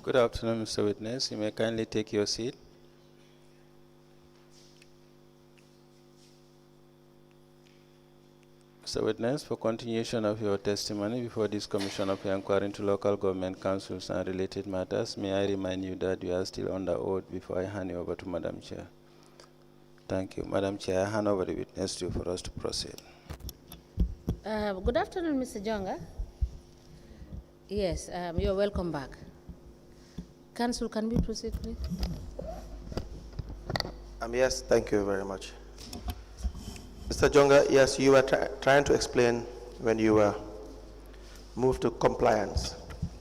Good afternoon, Mr. Witness. You may kindly take your seat. Mr. Witness, for continuation of your testimony before this Commission of Inquiry into Local Government Councils and related matters, may I remind you that you are still under oath before I hand you over to Madam Chair. Thank you. Madam Chair, I hand over the witness to you for us to proceed. Good afternoon, Mr. Jonga. Yes, you're welcome back. Council, can we proceed, please? Yes, thank you very much. Mr. Jonga, yes, you were trying to explain when you were moved to compliance.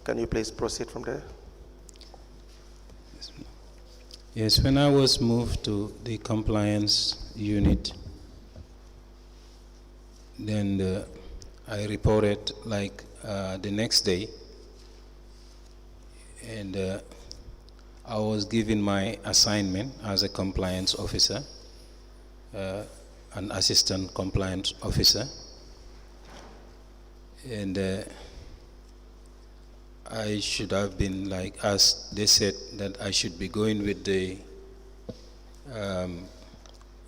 Can you please proceed from there? Yes, when I was moved to the compliance unit, then I reported like the next day, and I was given my assignment as a compliance officer, an assistant compliance officer, and I should have been, like, as they said, that I should be going with the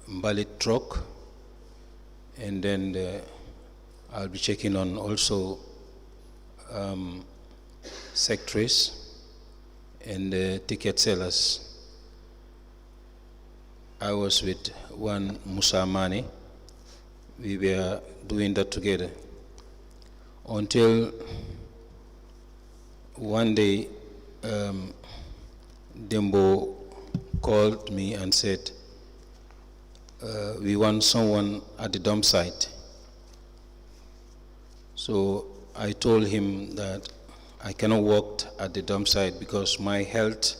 ballot truck, and then I'll be checking on also secretaries and ticket sellers. I was with one Musa Mani. We were doing that together until one day Dembo called me and said, we want someone at the dump site. So I told him that I cannot work at the dump site because my health,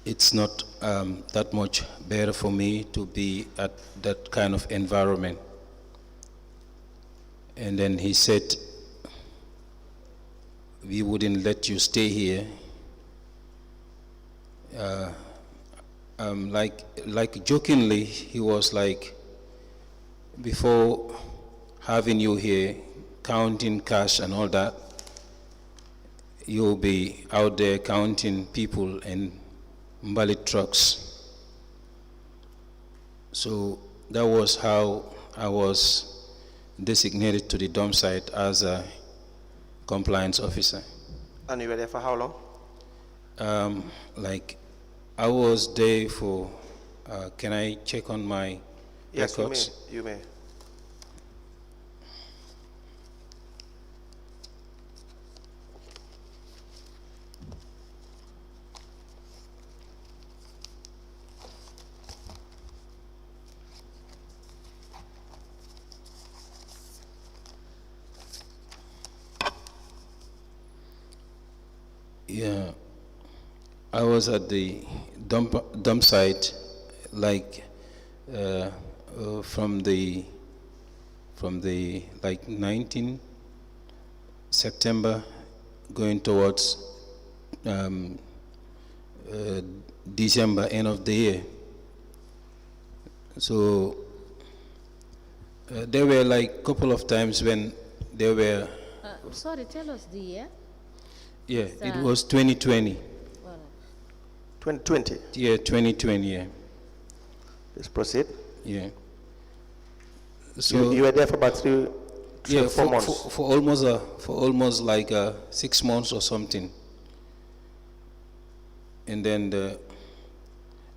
it's not that much better for me to be at that kind of environment. And then he said, we wouldn't let you stay here. Like jokingly, he was like, before having you here, counting cash and all that, you'll be out there counting people and ballot trucks. So that was how I was designated to the dump site as a compliance officer. And you were there for how long? Like, I was there for, can I check on my records? Yes, you may. Yeah, I was at the dump site, like from the like 19 September going towards December, end of the year. So there were like a couple of times when there were. Sorry, tell us the year. Yeah, it was 2020. 2020? Yeah, 2020, yeah. Let's proceed. Yeah. So you were there for about 4 months? For almost like 6 months or something. And then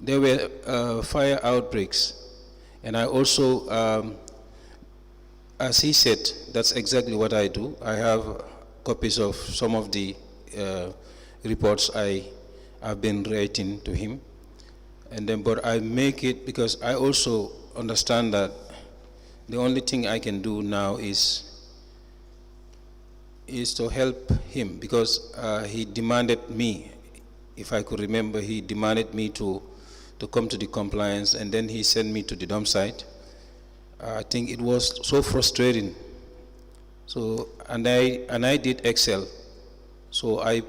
there were fire outbreaks. And I also, as he said, that's exactly what I do. I have copies of some of the reports I've been writing to him, and then but I make it because I also understand that the only thing I can do now is to help him, because he demanded me, if I could remember, he demanded me to come to the compliance, and then he sent me to the dump site. I think it was so frustrating. So and I did Excel. So I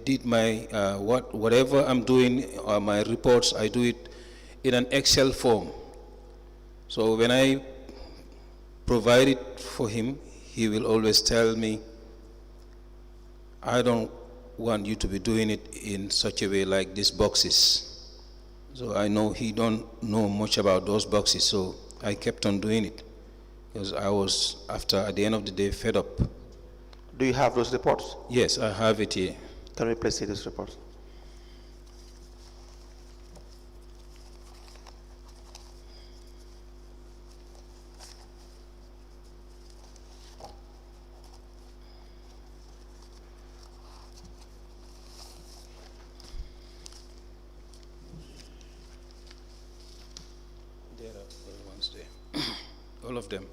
did my whatever I'm doing, my reports, I do it in an Excel form. So when I provide it for him, he will always tell me, I don't want you to be doing it in such a way like these boxes. So I know he don't know much about those boxes, so I kept on doing it because I was, at the end of the day, fed up. Do you have those reports? Yes, I have it here. Can we please see these reports? There are the ones there. All of them.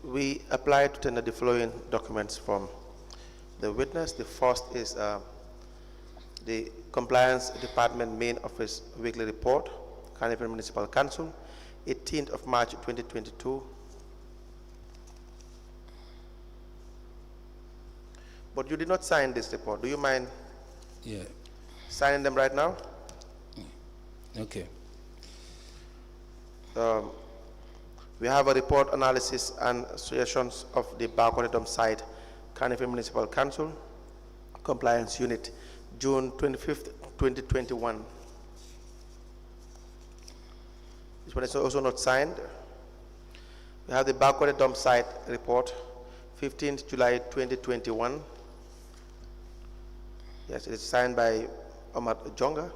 We applied to tender the following documents from the witness. The first is the Compliance Department Main Office Weekly Report, Carnival Municipal Council, 18th of March 2022. But you did not sign this report. Do you mind signing them right now? Okay. We have a report analysis and suggestions of the Barcode dump site, Carnival Municipal Council, Compliance Unit, June 25th, 2021. This one is also not signed. We have the Barcode dump site report, 15th July 2021. Yes, it is signed by Omar Jonga.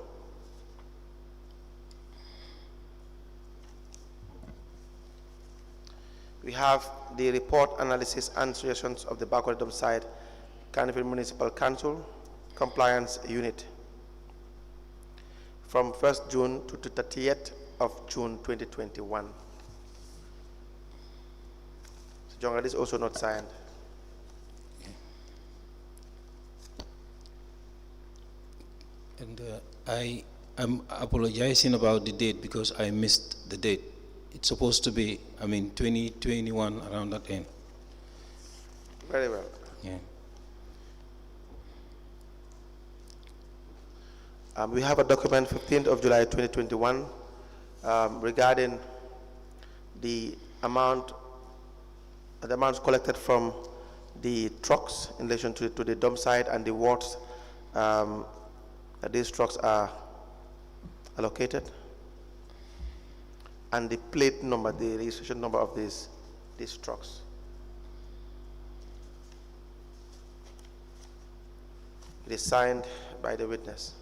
We have the report analysis and suggestions of the Barcode dump site, Carnival Municipal Council, Compliance Unit, from 1st June to 30th of June 2021. So Jonga, this is also not signed. And I am apologizing about the date because I missed the date. It's supposed to be, 2021, around that end. Very well. Yeah. We have a document 15th of July 2021 regarding the amounts collected from the trucks in relation to the dump site and the wards that these trucks are allocated, and the plate number, the registration number of these trucks. It is signed by the witness.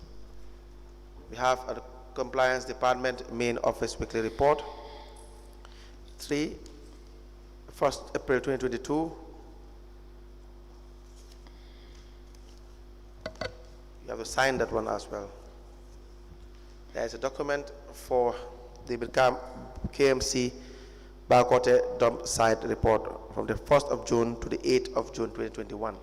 We have a Compliance Department Main Office Weekly Report, 1st April 2022. You have to sign that one as well. There is a document for the KMC Barcode dump site report from the 1st of June to the 8th of June 2021.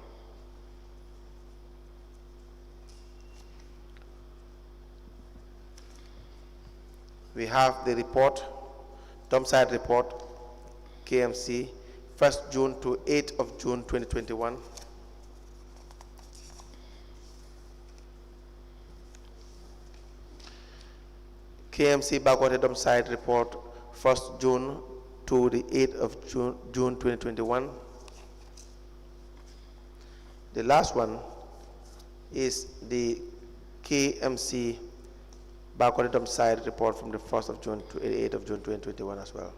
We have the report, dump site report, KMC, 1st June to 8th of June 2021. KMC Barcode dump site report, 1st June to the 8th of June 2021. The last one is the KMC Barcode dump site report from the 1st of June to 8th of June 2021 as well.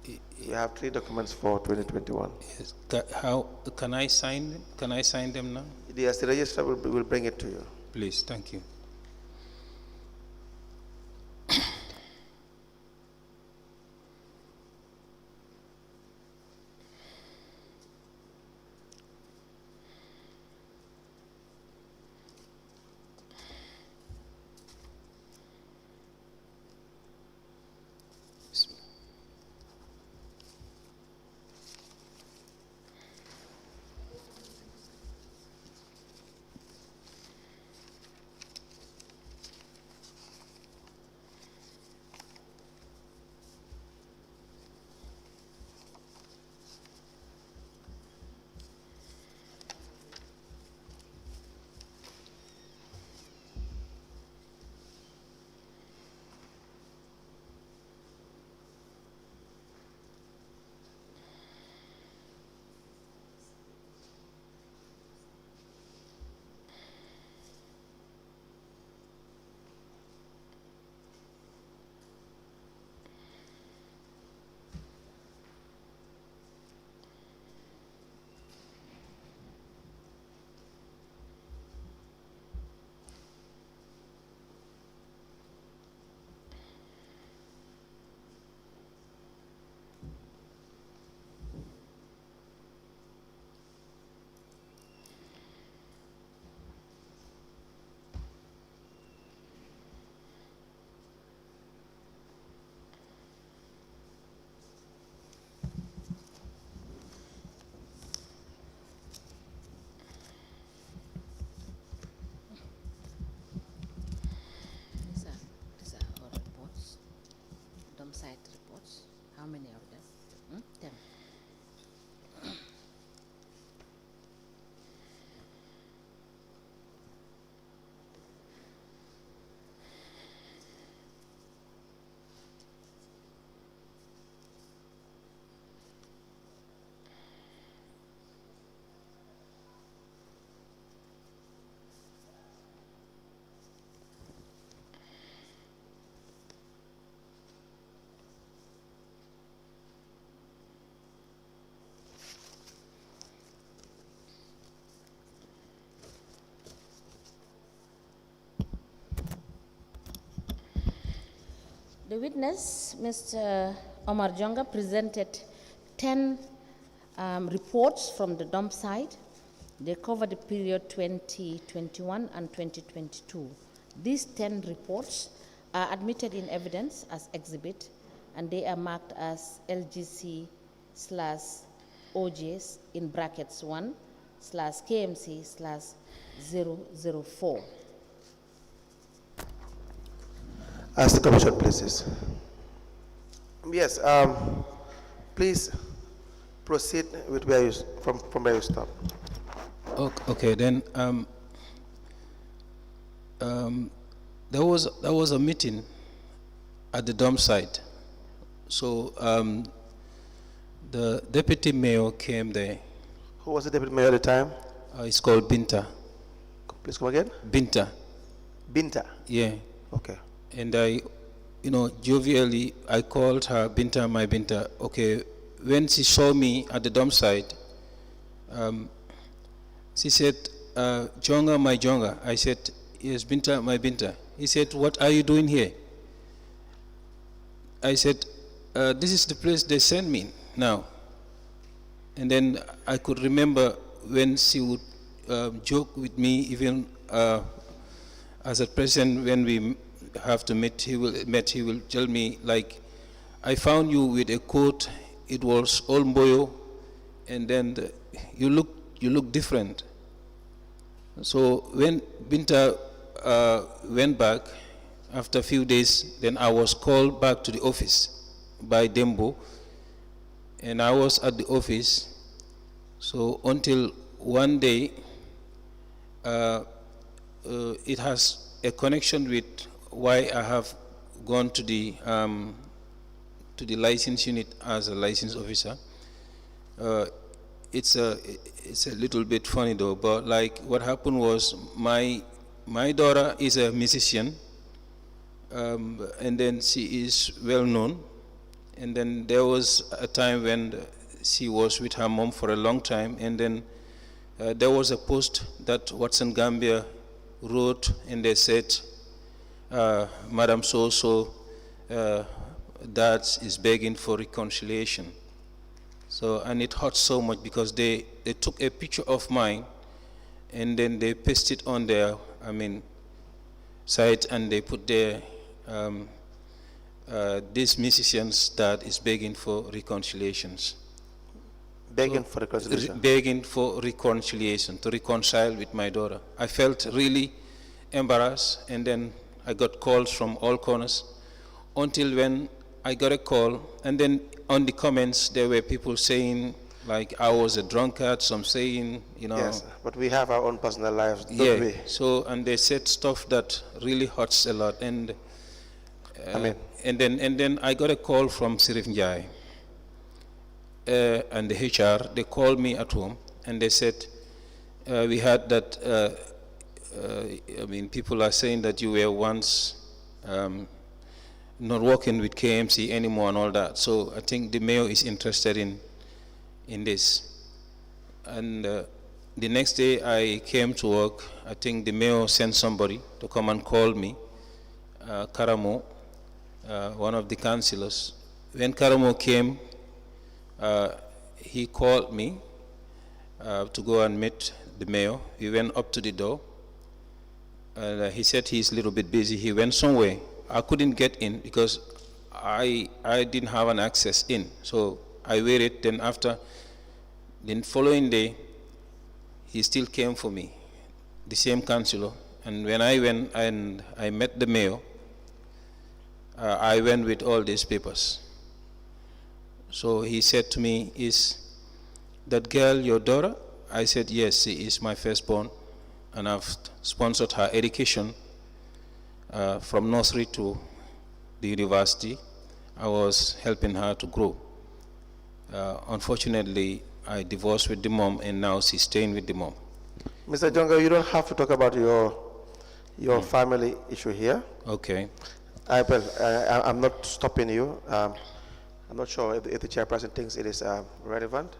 We have 3 documents for 2021. Yes. How can I sign them? Can I sign them now? Yes, the registrar will bring it to you. Please, thank you. The witness, Mr. Omar Jonga, presented 10 reports from the dump site. They cover the period 2021 and 2022. These 10 reports are admitted in evidence as exhibit, and they are marked as LGC/OJs in brackets 1/KMC/004. As the commission pleases. Yes, please proceed with where you, from where you stop. Okay, then there was a meeting at the dump site. So the deputy mayor came there. Who was the deputy mayor at the time? It's called Binta. Please come again. Binta. Binta. Yeah. Okay. And I, jovially, I called her Binta, my Binta. Okay, when she saw me at the dump site, she said, Jonga, my Jonga. I said, yes, Binta, my Binta. He said, what are you doing here? I said, this is the place they sent me now. And then I could remember when she would joke with me, even as a president, when we have to meet, he will tell me, like, I found you with a coat, it was all mboyo, and then you look different. So when Binta went back, after a few days, then I was called back to the office by Dembo, and I was at the office. So until one day, it has a connection with why I have gone to the license unit as a license officer. It's a little bit funny though, but like what happened was my daughter is a musician, and then she is well known, and then there was a time when she was with her mom for a long time, and then there was a post that Watson Gambia wrote, and they said, Madam So-so, Dad is begging for reconciliation. So, and it hurt so much because they took a picture of mine, and then they pasted it on their, site, and they put there, this musician's dad is begging for reconciliations. Begging for reconciliation? Begging for reconciliation, to reconcile with my daughter. I felt really embarrassed, and then I got calls from all corners, until when I got a call, and then on the comments there were people saying like I was a drunkard, some saying, Yes, but we have our own personal lives, don't we? So, and they said stuff that really hurts a lot, and and then I got a call from Sirif Njai, and the HR. They called me at home, and they said, we heard that people are saying that you were once not working with KMC anymore and all that. So I think the mayor is interested in this. And the next day I came to work. I think the mayor sent somebody to come and call me, Karamo, one of the councillors. When Karamo came, he called me to go and meet the mayor. We went up to the door. He said he's a little bit busy. He went somewhere. I couldn't get in because I didn't have an access in. So I waited. Then the following day, he still came for me, the same councillor. And when I went and I met the mayor, I went with all these papers. So he said to me, is that girl your daughter? I said, yes, she is my firstborn, and I've sponsored her education from nursery to the university. I was helping her to grow. Unfortunately, I divorced with the mom, and now she's staying with the mom. Mr. Jonga, you don't have to talk about your family issue here. Okay. I'm not stopping you. I'm not sure if the chairperson thinks it is relevant,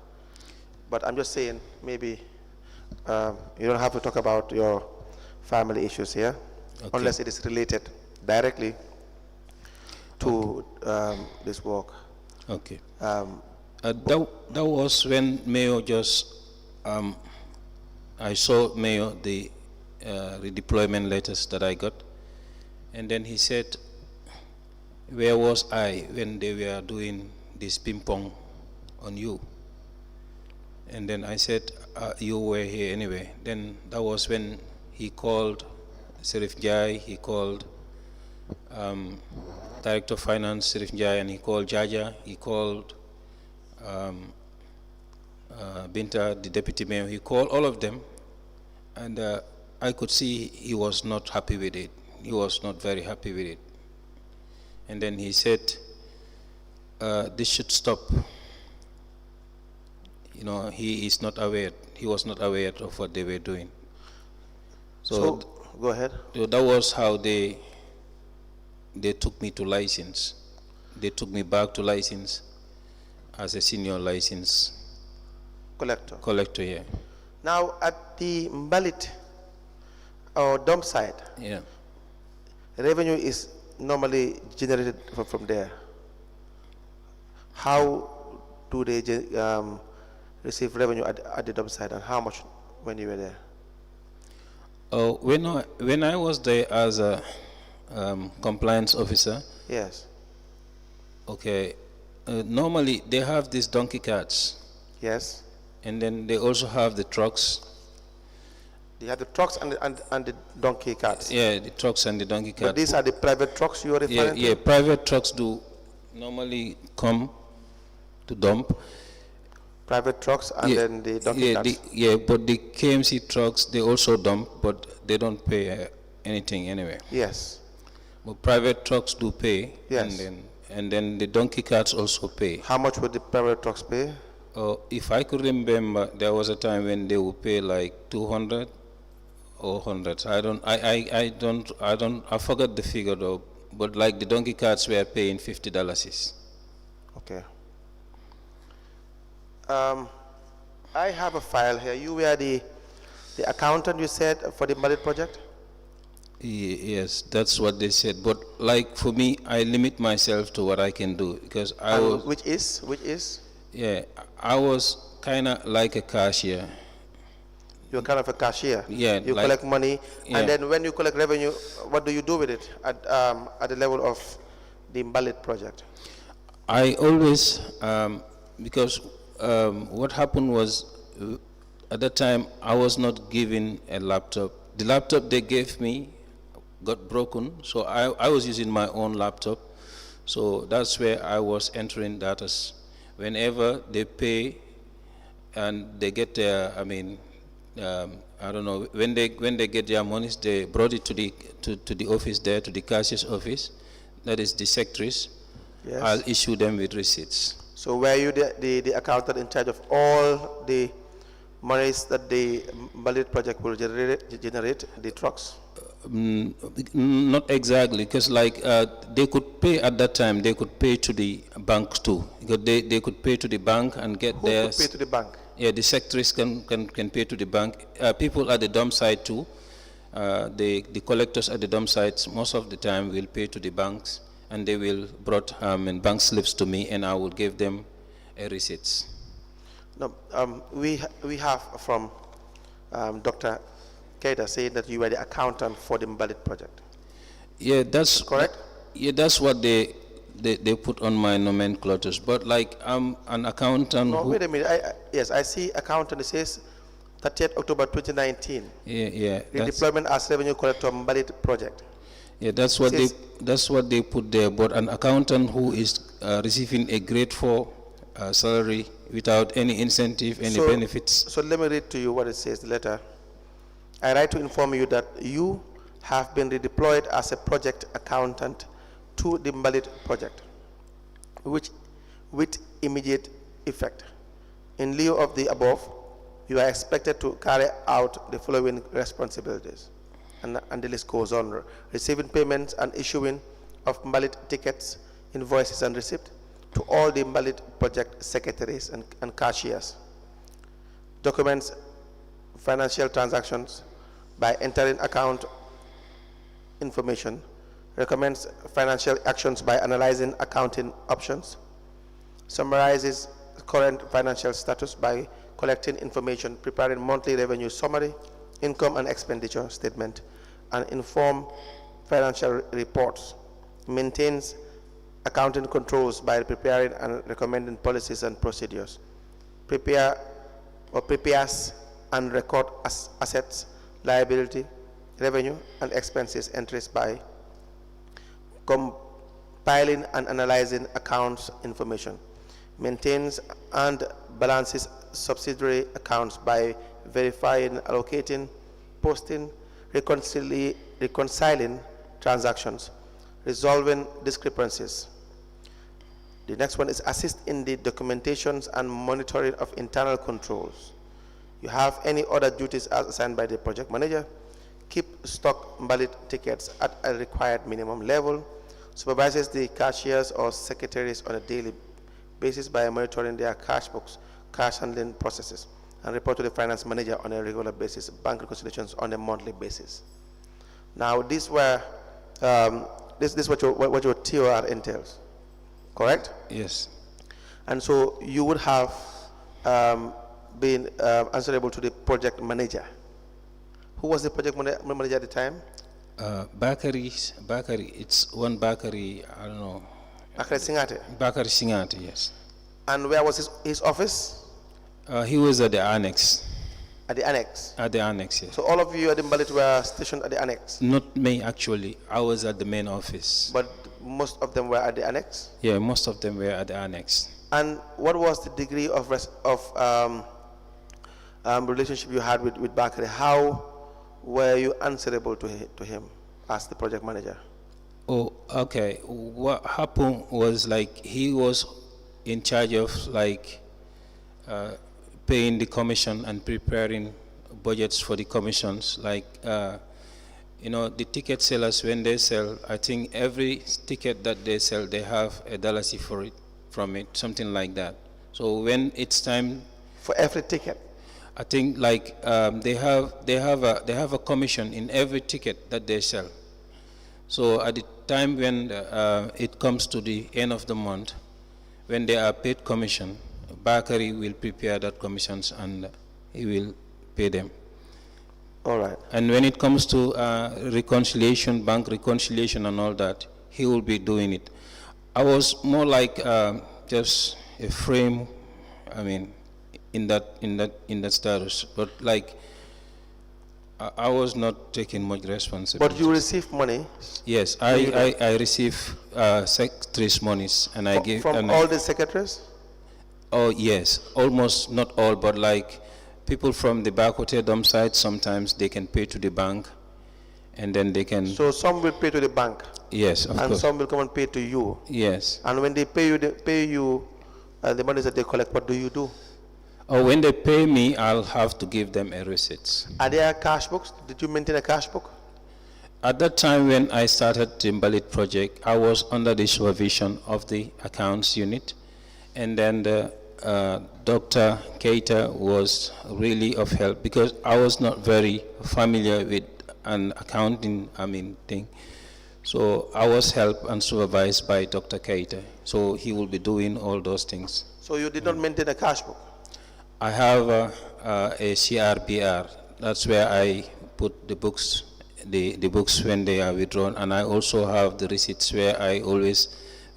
but I'm just saying maybe you don't have to talk about your family issues here, okay, unless it is related directly to this work. Okay. Um, That was when Mayo just, I saw Mayo the redeployment letters that I got, and then he said, where was I when they were doing this ping pong on you? And then I said, you were here anyway. Then that was when he called Serif Jai, he called Director of Finance Serif Jai, and he called Jaja, he called Binta, the deputy mayor, he called all of them, and I could see he was not happy with it. He was not very happy with it. And then he said, this should stop. You know, he is not aware, he was not aware of what they were doing. so go ahead. So that was how they took me to license. They took me back to license as a senior license collector, yeah. Now, at the Mbalit or dump site, Yeah. revenue is normally generated from there. How do they receive revenue at the dump site, and how much when you were there? When I was there as a compliance officer, Yes. okay, normally they have these donkey carts, Yes. and then they also have the trucks. They have the trucks and the donkey carts. Yeah, the trucks and the donkey carts. But these are the private trucks you are referring to? Yeah, private trucks do normally come to dump. Private trucks and then the donkey carts. But the KMC trucks, they also dump, but they don't pay anything anyway. Yes. But private trucks do pay. Yes. And then the donkey carts also pay. How much would the private trucks pay? If I could remember, there was a time when they would pay like 200 or 100. I forgot the figure though, but like the donkey carts were paying $50. Okay. I have a file here. You were the accountant, you said, for the Mbalit project? Yes, that's what they said. But like for me, I limit myself to what I can do because I was. Which is? Yeah, I was kind of like a cashier. You're kind of a cashier. Yeah. You collect money, yeah. and then when you collect revenue, what do you do with it at the level of the Mbalit project? I always, because what happened was, at that time, I was not given a laptop. The laptop they gave me got broken, so I was using my own laptop. So that's where I was entering data. Whenever they pay and they get their, I don't know, when they get their monies, they brought it to the office there, to the cashier's office, that is the secretaries. Yes. I'll issue them with receipts. So were you the accountant in charge of all the monies that the Mbalit project will generate the trucks? Not exactly, because like they could pay at that time, they could pay to the bank too. Because they could pay to the bank and get their... Who could pay to the bank? Yeah, the secretaries can pay to the bank. People at the dump site too. The collectors at the dump sites most of the time will pay to the banks, and they will brought bank slips to me, and I will give them receipts. No, we have from Dr. Keita saying that you were the accountant for the Mbalit project. Yeah, that's correct. Yeah, that's what they put on my nomenclatures. But like I'm an accountant. No, wait a minute. Yes, I see accountant. It says 30th October 2019. Yeah. Redeployment as revenue collector Mbalit project. Yeah, that's what they put there. But an accountant who is receiving a grade 4 salary without any incentive, any benefits. So let me read to you what it says, the letter. I write to inform you that you have been redeployed as a project accountant to the Mbalit project, which with immediate effect. In lieu of the above, you are expected to carry out the following responsibilities. And the list goes on. Receiving payments and issuing of Mbalit tickets, invoices and receipts to all the Mbalit project secretaries and cashiers. Documents financial transactions by entering account information, recommends financial actions by analyzing accounting options, summarizes current financial status by collecting information, preparing monthly revenue summary, income and expenditure statement, and inform financial reports, maintains accounting controls by preparing and recommending policies and procedures, prepares and record assets, liability, revenue, and expenses entries by compiling and analyzing accounts information, maintains and balances subsidiary accounts by verifying, allocating, posting, reconciling transactions, resolving discrepancies. The next one is assist in the documentations and monitoring of internal controls. You have any other duties as assigned by the project manager. Keep stock ballot tickets at a required minimum level. Supervises the cashiers or secretaries on a daily basis by monitoring their cash books, cash handling processes, and report to the finance manager on a regular basis, bank reconciliations on a monthly basis. Now, these were this is what your TOR entails, correct? Yes. And so you would have been answerable to the project manager. Who was the project manager at the time? Bakari, it's one Bakari, I don't know. Bakari Singate. Bakari Singate, yes. And where was his office? He was at the annex. At the annex? At the annex, yes. So all of you at the Mbalit were stationed at the annex? Not me, actually. I was at the main office. But most of them were at the annex? Yeah, most of them were at the annex. And what was the degree of relationship you had with Bakari? How were you answerable to him as the project manager? Oh, okay. What happened was, like, he was in charge of, like, paying the commission and preparing budgets for the commissions. Like, you know, the ticket sellers, when they sell, I think every ticket that they sell, they have a dollar for it, from it, something like that. So when it's time for every ticket, I think, like, they have a commission in every ticket that they sell. So at the time when it comes to the end of the month, when they are paid commission, Bakari will prepare that commissions and he will pay them. All right. And when it comes to reconciliation, bank reconciliation and all that, he will be doing it. I was more like just a frame, I mean, in that status, but like I was not taking much responsibility. But you receive money? Yes, I receive secretaries' monies, and I give from all the secretaries. Oh yes, almost not all, but like people from the back hotel dump site, sometimes they can pay to the bank, and then they can. So some will pay to the bank. Yes, of course. And some will come and pay to you. Yes. And when they pay you the money that they collect, what do you do? Oh, when they pay me, I'll have to give them a receipt. Are there cash books? Did you maintain a cash book? At that time when I started the Timbalit project, I was under the supervision of the accounts unit, and then Dr. Keita was really of help because I was not very familiar with an accounting thing. So I was helped and supervised by Dr. Keita. So he will be doing all those things. So you did not maintain a cash book? I have a CRBR. That's where I put the books, the books when they are withdrawn, and I also have the receipts where I always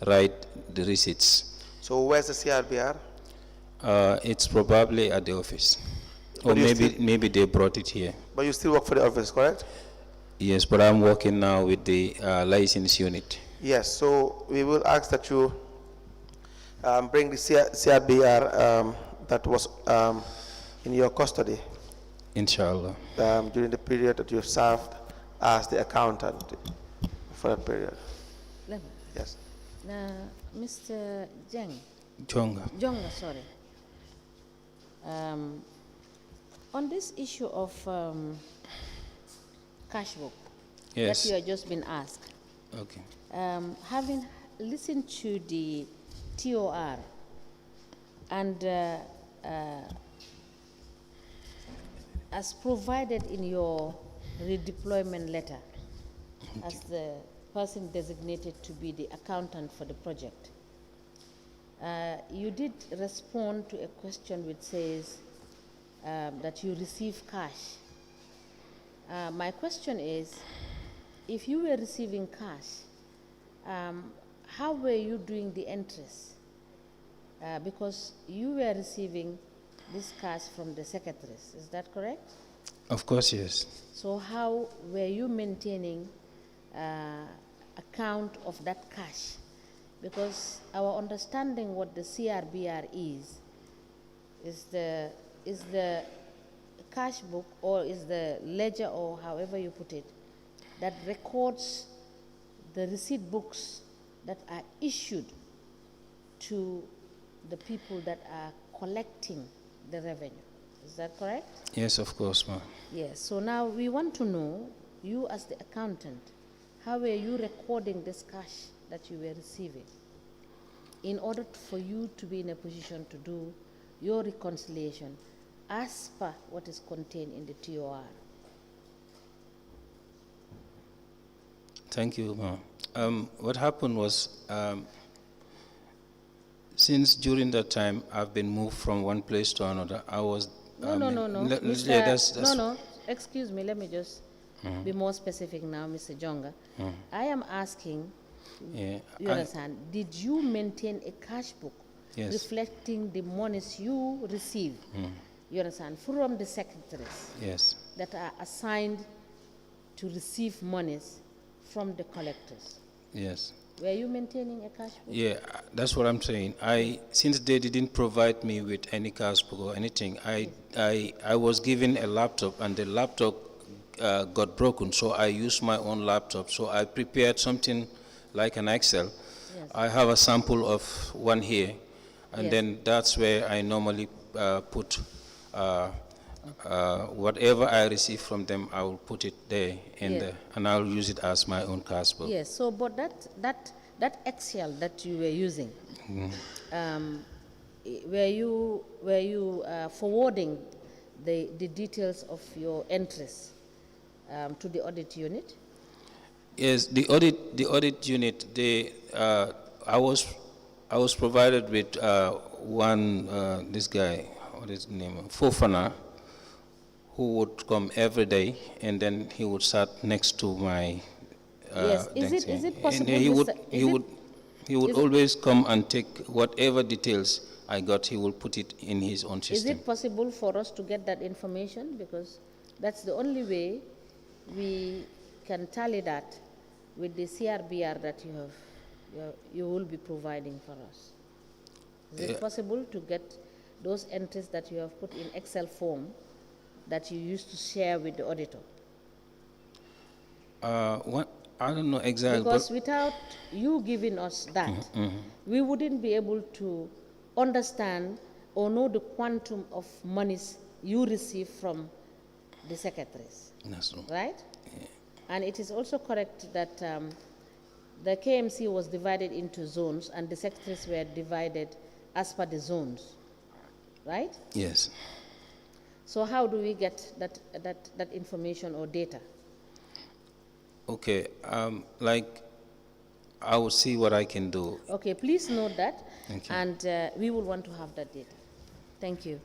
write the receipts. So where's the CRBR? It's probably at the office, or maybe they brought it here. But you still work for the office, correct? Yes, but I'm working now with the license unit. Yes. So we will ask that you bring the CRBR. That was in your custody. Inshallah. During the period that you have served as the accountant for that period. Yes. Mr. Jonga, sorry. On this issue of cash book yes, that you have just been asked, okay. Having listened to the TOR and as provided in your redeployment letter, as the person designated to be the accountant for the project. You did respond to a question which says that you receive cash. My question is, if you were receiving cash, how were you doing the entries? Because you were receiving this cash from the secretaries, is that correct? Of course, yes. So how were you maintaining account of that cash? Because our understanding what the CRBR is the cash book, or is the ledger, or however you put it, that records the receipt books that are issued to the people that are collecting the revenue. Is that correct? Yes, of course, ma'am. Yes. So now we want to know, you as the accountant, how were you recording this cash that you were receiving in order for you to be in a position to do your reconciliation as per what is contained in the TOR? Thank you, ma'am. What happened was, since during that time I've been moved from one place to another, I was... No. Mr. Yeah, that's No, excuse me, let me just be more specific now, Mr. Jonga. I am asking, Yeah, you understand, did you maintain a cash book Yes. reflecting the monies you receive, you understand, from the secretaries yes. that are assigned to receive monies from the collectors? Yes. Were you maintaining a cash book? Yeah, that's what I'm saying. Since they didn't provide me with any cash book or anything, I was given a laptop, and the laptop got broken, so I used my own laptop. So I prepared something like an Excel. Yes. I have a sample of one here, and Yes. then that's where I normally put whatever I receive from them. I will put it there, Yes. and I'll use it as my own cash book. Yes, so but that Excel that you were using, were you forwarding the details of your entries to the audit unit? Yes, the audit unit. I was provided with this guy, what is his name, Fofana, who would come every day, and then he would sit next to my. Yes. Is thing. it possible? And he Mr. would is it- always come and take whatever details I got. He will put it in his own Is system. it possible for us to get that information? Because that's the only way we can tally that with the CRBR that you will be providing for us. Is it possible to get those entries that you have put in Excel form that you used to share with the auditor? I don't know exactly. Because without you giving us that, we wouldn't be able to understand or know the quantum of monies you receive from the secretaries, That's true. right? And it is also correct that the KMC was divided into zones, and the secretaries were divided as per the zones, right? Yes. So how do we get that information or data? Okay. Like, I will see what I can do. Okay, please note that. Thank you. And we will want to have that data. Thank you.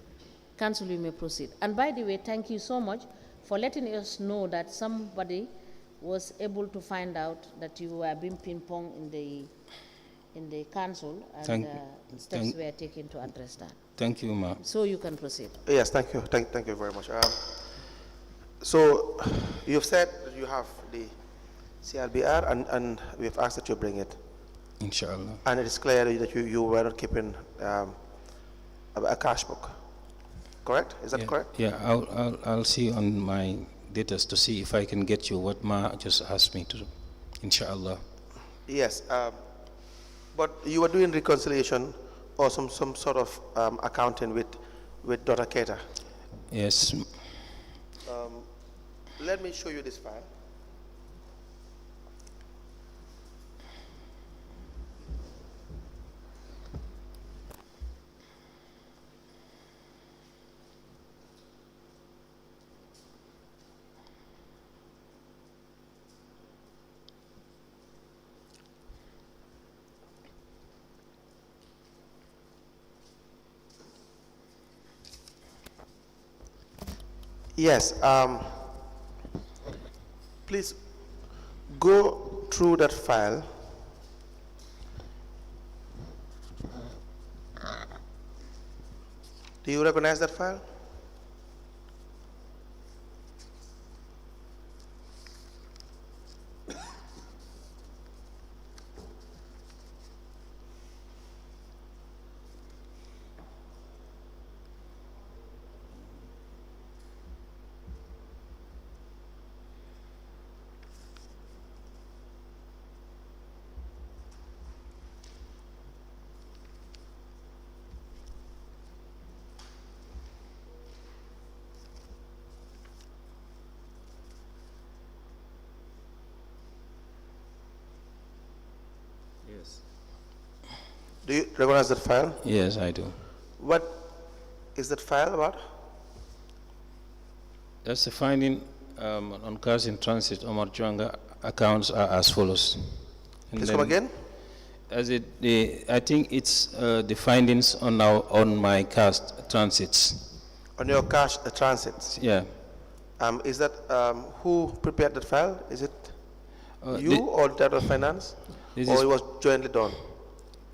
Council, you may proceed. And by the way, thank you so much for letting us know that somebody was able to find out that you were being ping-pong in the council, and steps were taken to address that. Thank you, ma'am. So you can proceed. Yes, thank you. Thank you very much. So you've said that you have the CRBR, and we've asked that you bring it. Inshallah. And it is clear that you were not keeping a cash book, correct? Is that correct? Yeah, I'll see on my data to see if I can get you what Ma just asked me to do. Inshallah. Yes, but you were doing reconciliation or some sort of accounting with Dr. Keita. Yes. Let me show you this file. Yes. Please go through that file. Do you recognize that file? Yes. Do you recognize that file? Yes, I do. What is that file about? That's the finding on cars in transit. Omar Jonga accounts are as follows. And Please then, come again. I think it's the findings on my cars transits. On your cash transits. Yeah. Is that who prepared that file? Is it you the- or the Director of Finance, This or is- it was jointly done?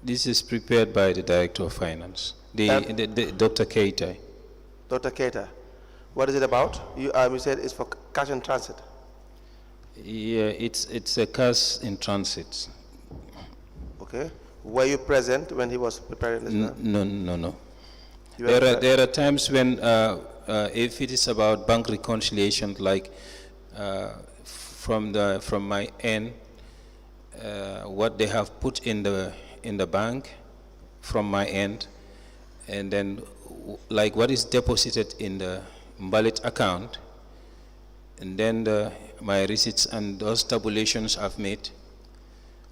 This is prepared by the Director of Finance, And- the Dr. Keita. Dr. Keita, what is it about? You said it's for cash in transit. Yeah, it's a cars in transit. Okay. Were you present when he was preparing this file? No. You were There are times when, if it is about bank reconciliation, like from my end, what they have put in the bank from my end, and then like what is deposited in the Mbalit account, and then my receipts and those tabulations I've made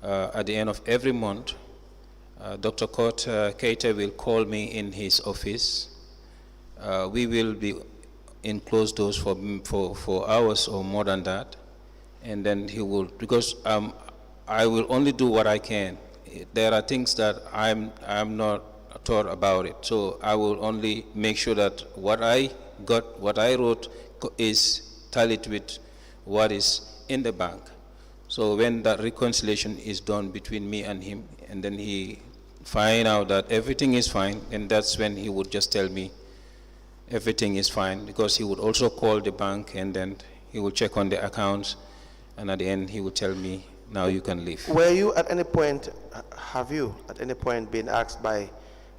at the end of every month. Dr. Keita will call me in his office. We will be in closed doors for hours or more than that, and then he will, because I will only do what I can. There are things that I'm not thought about it, so I will only make sure that what I wrote is tallied with what is in the bank. So when that reconciliation is done between me and him, and then he find out that everything is fine, and that's when he would just tell me everything is fine, because he would also call the bank, and then he will check on the accounts, and at the end he would tell me, now you can leave. Were you at any point, have you at any point been asked by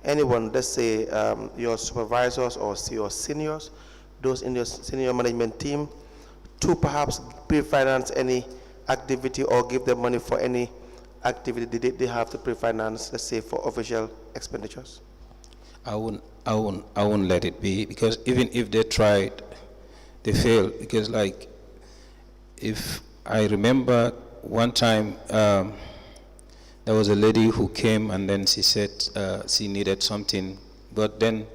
anyone, let's say your supervisors or your seniors, those in your senior management team, to perhaps pre-finance any activity or give them money for any activity they have to pre-finance, let's say for official expenditures? I won't let it be, because even if they tried, they failed. Because like, if I remember one time, there was a lady who came, and then she said she needed something, but then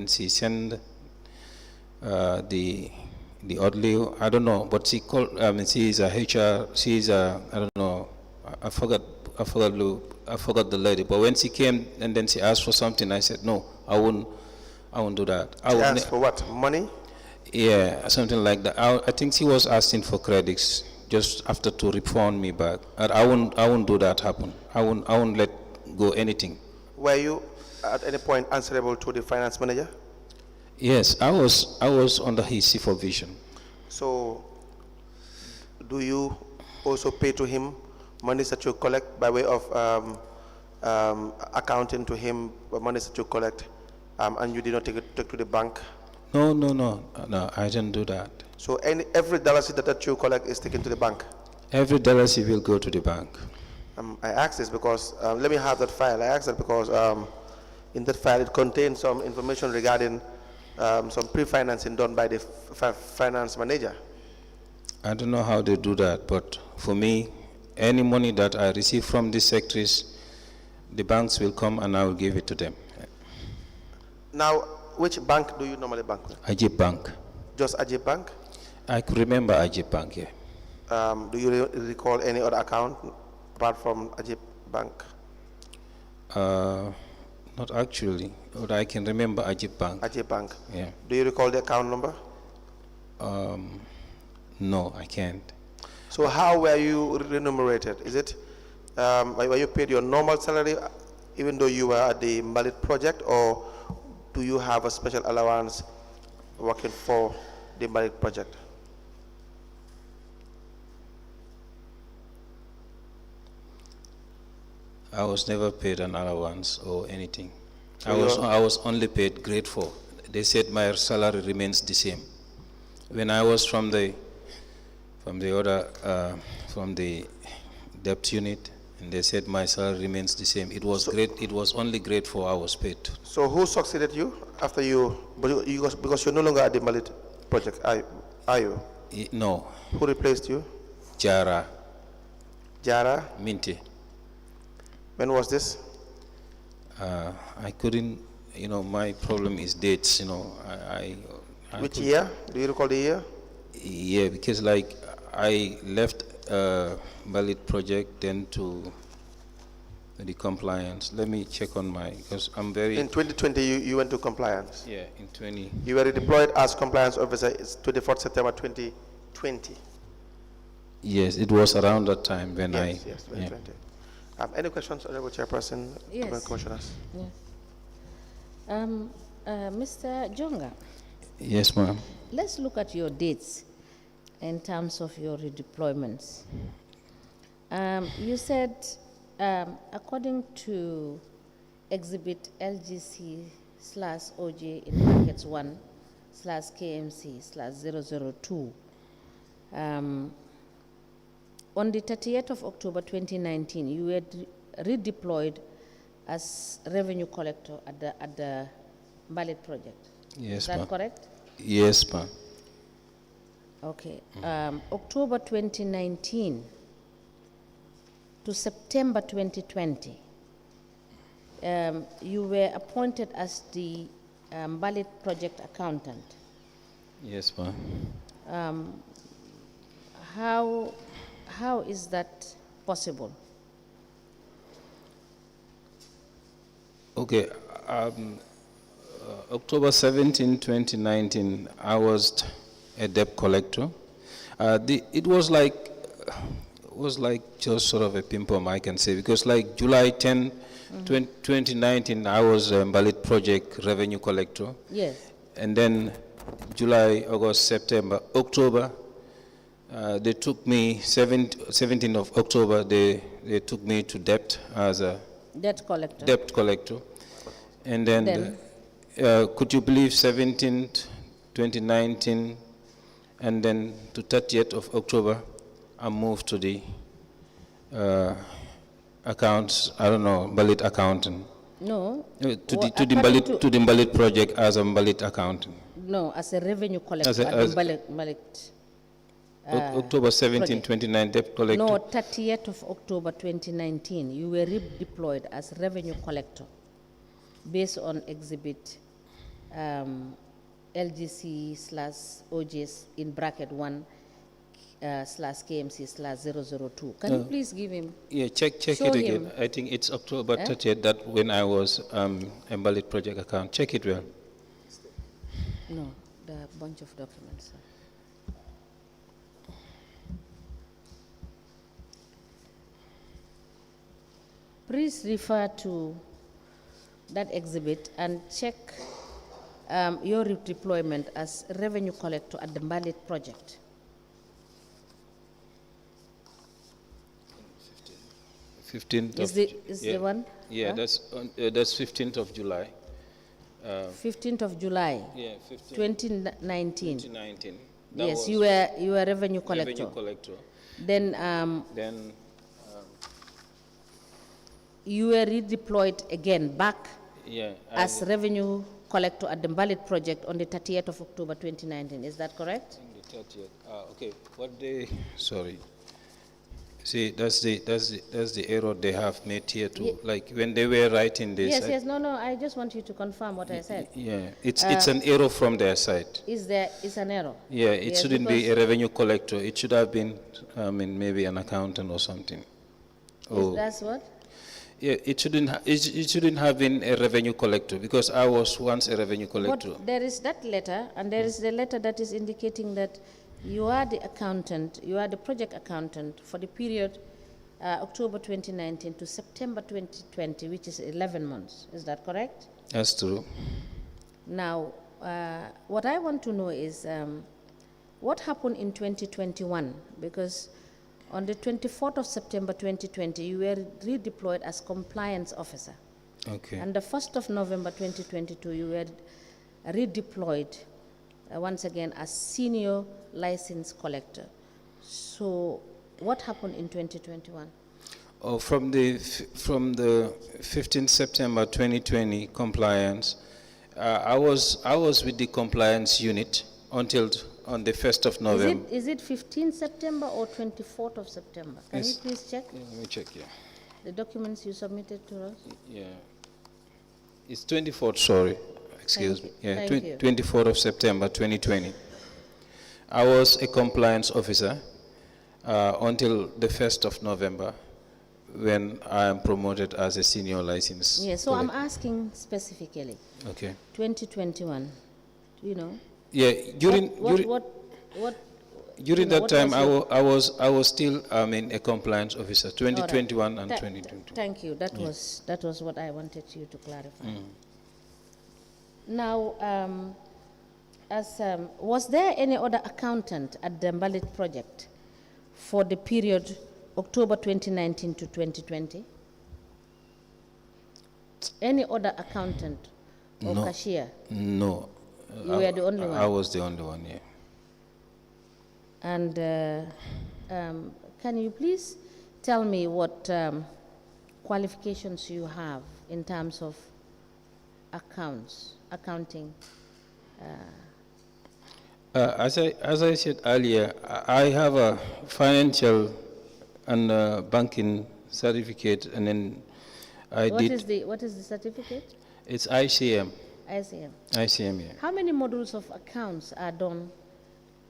she sent the oddly, I don't know, but she called. I mean, she is a HR. She is a, I don't know. I forgot the lady. But when she came and then she asked for something, I said no, I won't do that. She asked for what? Money? Yeah, something like that. I think she was asking for credits just after to refund me back. And I won't do that happen. I won't let go anything. Were you at any point answerable to the finance manager? Yes, I was under his supervision. So, do you also pay to him monies that you collect by way of accounting to him, monies that you collect, and you did not take to the bank? No, I didn't do that. So every dollar that you collect is taken to the bank? Every dollar will go to the bank. I asked this because, let me have that file. I asked that because in that file it contains some information regarding some pre-financing done by the finance manager. I don't know how they do that, but for me, any money that I receive from these secretaries, the banks will come and I will give it to them. Now, which bank do you normally bank with? Ajib Bank. Just Ajib Bank? I could remember Ajib Bank, yeah. Do you recall any other account apart from Ajib Bank? Not actually, but I can remember Ajib Bank. Ajib Bank. Yeah. Do you recall the account number? No, I can't. So how were you remunerated? Is it, were you paid your normal salary even though you were at the Mbalit project, or do you have a special allowance working for the Mbalit project? I was never paid an allowance or anything. So I was only paid grade 4. They said my salary remains the same. When I was from the debt unit, and they said my salary remains the same. It was it was only grade 4 I was paid. So who succeeded you after you, because you're no longer at the Mbalit project, are you? No, Who replaced you? Jara, Jara? Minty. When was this? I couldn't, my problem is dates, Which year? Do you recall the year? Yeah, because like I left Balit project then to the compliance. Let me check on because I'm very... In 2020, you went to compliance? Yeah, in 20... You were deployed as compliance officer. It's 24th September 2020. Yes, it was around that time when Yes, 2020. Yeah. Any questions, Honorable Chairperson? Yes. Commissioners? Yes. Mr. Jonga, Yes, ma'am. let's look at your dates in terms of your redeployments. You said, according to Exhibit LGC/OJ in brackets 1/KMC/002, on the 30th of October 2019, you were redeployed as revenue collector at the Mbalit project. Yes, Is that ma'am. correct? Yes, ma'am. Okay. October 2019 to September 2020, you were appointed as the Mbalit project accountant. Yes, ma'am. How is that possible? Okay. October 17, 2019, I was a debt collector. It was like just sort of a ping-pong, I can say, because like July 10, 2019, I was a Mbalit project revenue collector. Yes. And then July, August, September, October, they took me, 17th of October, they took me to debt as a Debt collector. debt collector. And then could you believe 17th, 2019, and then to 30th of October, I moved to the accounts, I don't know, Mbalit accountant. No. To the Mbalit project as a Mbalit accountant. No, as a revenue collector As a- at as- the Mbalit. October 17, project. 29, debt collector. No, 30th of October 2019, you were redeployed as revenue collector based on exhibit LGC/OJs in bracket 1/KMC/002. Can you please give him? Yeah, check Show it again. him. I think it's October 30th, that when I was Mbalit project account. Check it well. No, the bunch of documents. Sir. Please refer to that exhibit and check your redeployment as revenue collector at the Mbalit project. 15th Is of the one? Yeah, Huh? that's 15th of July. 15th of July, Yeah, 15th 2019. 2019. That Yes, was you were revenue collector. revenue collector. Then Then you were redeployed again back yeah, as revenue collector at the Mbalit project on the 30th of October 2019. Is that correct? the 30th. Okay, what day? Sorry. See, that's the error they have made here too. Like when they were writing this. Yes. No. I just want you to confirm what I said. Yeah, it's an error from their side. Is an error? Yeah, it Yes, shouldn't be because- a revenue collector. It should have been, maybe an accountant or something. Oh, That's what? Yeah, it shouldn't have been a revenue collector because I was once a revenue collector. But there is that letter, and there is the letter that is indicating that you are the accountant, you are the project accountant for the period October 2019 to September 2020, which is 11 months. Is that correct? That's true. Now, what I want to know is what happened in 2021? Because on the 24th of September 2020, you were redeployed as compliance officer. Okay. And the 1st of November 2022, you were redeployed once again as senior license collector. So what happened in 2021? Oh, from the 15th September 2020 compliance, I was with the compliance unit until on the 1st of November. Is it 15th September or 24th of September? Can you please check Yeah, let me check. Yeah. the documents you submitted to us? Yeah. It's 24th. Sorry, excuse me. Yeah, Thank you. 24th of September 2020. I was a compliance officer until the 1st of November, when I am promoted as a senior license. Yeah, so I'm collector. asking specifically. Okay. 2021, you know. Yeah, during that what time, was I was still a compliance officer. 2021 and 2022. Thank you. That was what I wanted you to clarify. Now, was there any other accountant at the Mbalit project for the period October 2019 to 2020? Any other accountant or No. cashier? No. You were the only one? I was the only one, yeah. And can you please tell me what qualifications you have in terms of accounting? As I said earlier, I have a financial and banking certificate, and then What is the certificate? It's ICM. ICM. ICM, yeah. How many modules of accounts are done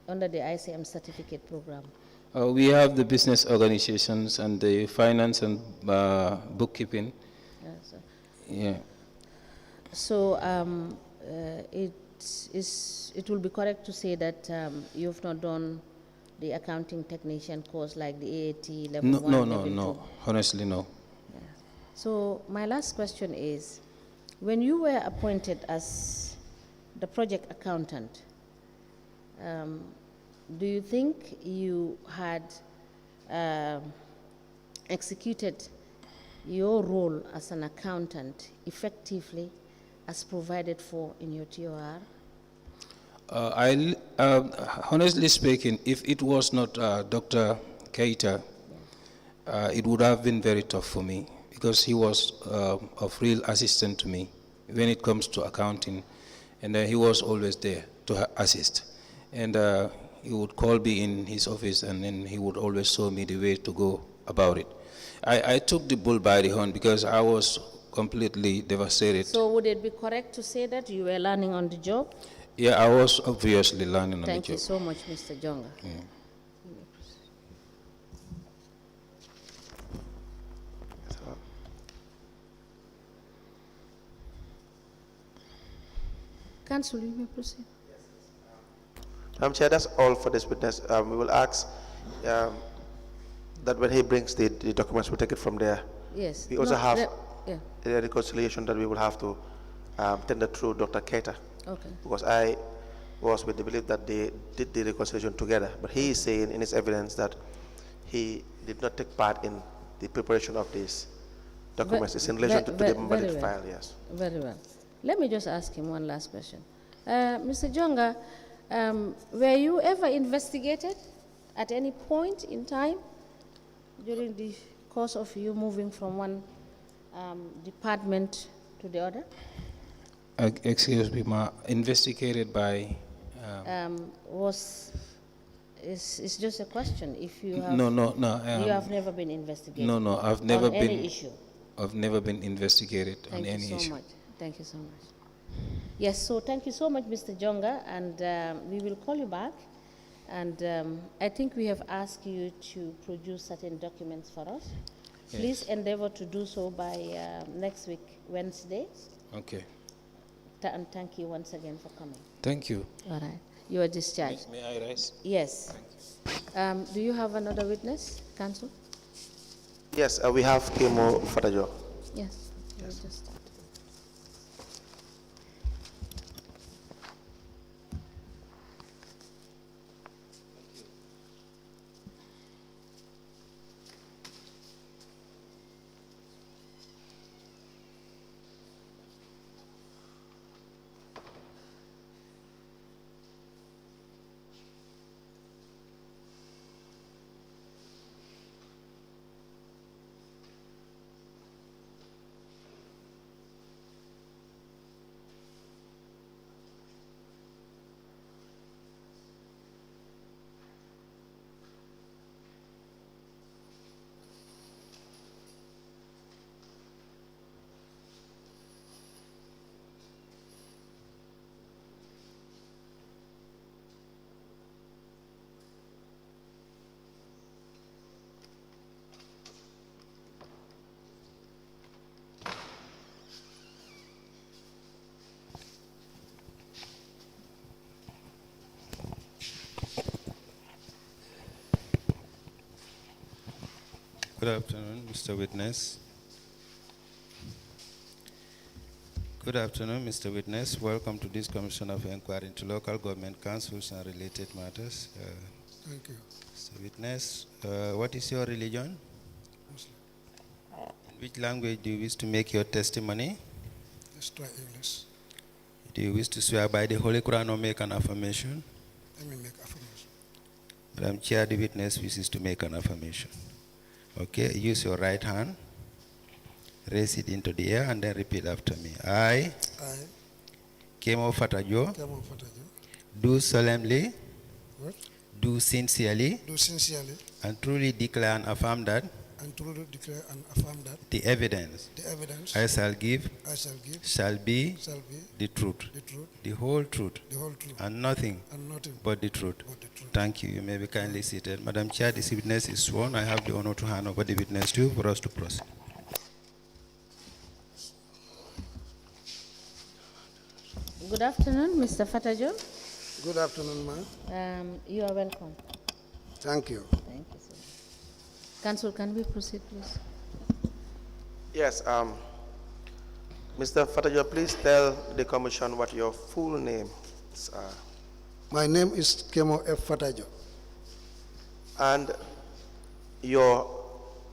under the ICM certificate program? We have the business organizations and the finance and bookkeeping. Yeah. So it will be correct to say that you've not done the accounting technician course like the AAT level 1, level 2? No. Honestly, no. Yeah. So my last question is, when you were appointed as the project accountant, do you think you had executed your role as an accountant effectively as provided for in your TOR? Honestly speaking, if it was not Dr. Keita, it would have been very tough for me, because he was of real assistant to me when it comes to accounting, and he was always there to assist. And he would call me in his office, and then he would always show me the way to go about it. I took the bull by the horn because I was completely devastated. So would it be correct to say that you were learning on the job? Yeah, I was obviously learning on the job. Thank you so much, Mr. Jonga. Yeah. Council, you may proceed. Chair, that's all for this witness. We will ask that when he brings the documents, we'll take it from there. Yes. We also have yeah. a reconciliation that we will have to tender through Dr. Keita. Okay. Because I was with the belief that they did the reconciliation together, but he is saying in his evidence that he did not take part in the preparation of these documents. It's in relation to the Mbalit file, yes. Very well. Let me just ask him one last question. Mr. Jonga, were you ever investigated at any point in time during the course of you moving from one department to the other? Excuse me, investigated by... It's just a question. If you have... No. you have never been investigated? No, I've never been... any issue? I've never been investigated on any issue. Thank you so much. Thank you so much. Yes, so thank you so much, Mr. Jonga, and we will call you back. And I think we have asked you to produce certain documents for us. Please endeavor to do so by next week, Wednesday. Okay. And thank you once again for coming. Thank you. All right. You are discharged. May I rise? Yes. Do you have another witness, Counsel? Yes, we have Kemo Fatajo. Yes. We'll just start. Good afternoon, Mr. Witness. Good afternoon, Mr. Witness. Welcome to this Commission of Inquiry into Local Government Councils and related matters. Thank you. Mr. Witness, what is your religion? Muslim. In which language do you wish to make your testimony? Let's try English. Do you wish to swear by the Holy Quran or make an affirmation? Let me make affirmation. Madam Chair, the witness wishes to make an affirmation. Okay, use your right hand, raise it into the air, and then repeat after me. I, Kemo Fatajo, Kemo Fatajo, do solemnly, what? do sincerely, Do sincerely and truly declare and affirm that and truly declare and affirm that the evidence the evidence I shall give shall be shall be the truth, the truth, the whole truth, the whole truth, and nothing and nothing but the truth. but the truth. Thank you. You may be kindly seated. Madam Chair, this witness is sworn. I have the honor to hand over the witness to you for us to proceed. Good afternoon, Mr. Fatajo. Good afternoon, ma'am. You are welcome. Thank you. Thank you, sir. Counsel, can we proceed, please? Yes, Mr. Fatajo, please tell the Commission what your full name is. My name is Kemo F. Fatajo. And your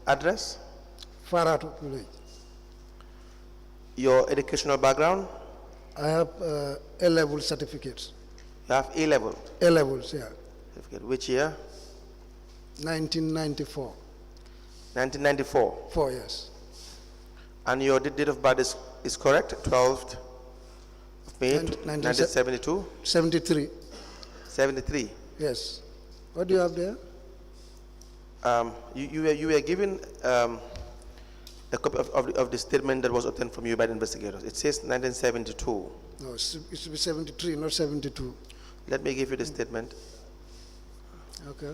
address, Farato village. your educational background. I have A-level certificates. You have A-level A-levels, yeah. certificate. Which year? 1994. 1994. 4 years. And your date of birth is correct? 12th of May 1972? 73. 73. Yes. What do you have there? You were given a copy of the statement that was obtained from you by the investigators. It says 1972. No, it should be 73, not 72. Let me give you the statement. Okay.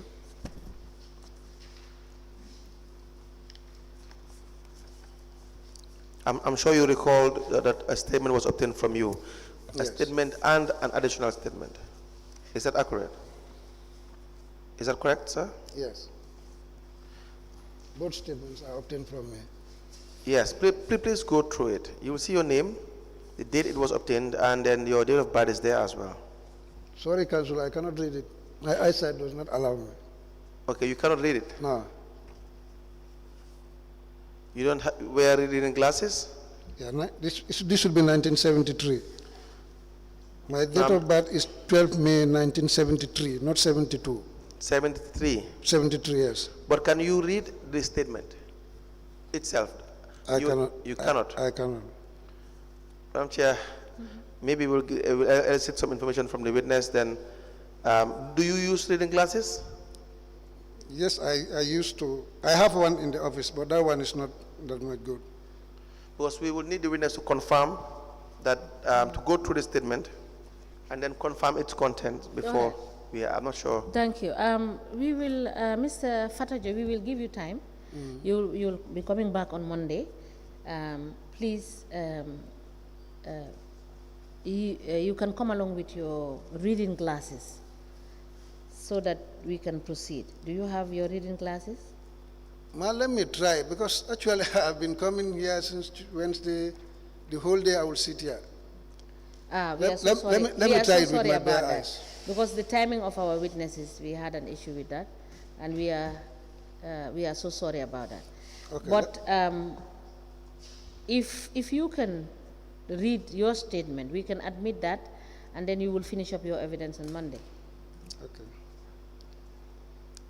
I'm sure you recall that a statement was obtained from you. A Yes. statement and an additional statement. Is that accurate? Is that correct, sir? Yes. Both statements are obtained from me. Yes, please go through it. You will see your name, the date it was obtained, and then your date of birth is there as well. Sorry, Counsel, I cannot read it. My eyesight does not allow me. Okay, you cannot read it. No. You don't wear reading glasses? Yeah, this should be 1973. My date of birth is 12 May 1973, not 72. 73. 73 years. But can you read the statement itself? I cannot. You cannot. I cannot. Madam Chair, maybe we'll elicit some information from the witness then. Do you use reading glasses? Yes, I used to. I have one in the office, but that one is not that much good. Because we will need the witness to confirm that, to go through the statement and then confirm its content before I'm not sure. Thank you. We will, Mr. Fatajo, we will give you time You'll be coming back on Monday. Please, you can come along with your reading glasses so that we can proceed. Do you have your reading glasses? Ma, let me try, because actually I've been coming here since Wednesday. The whole day I will sit here. We are so sorry. Let me try it with my bare that. eyes. Because the timing of our witnesses, we had an issue with that, and we are so sorry about that. Okay. But if you can read your statement, we can admit that, and then you will finish up your evidence on Monday. Okay.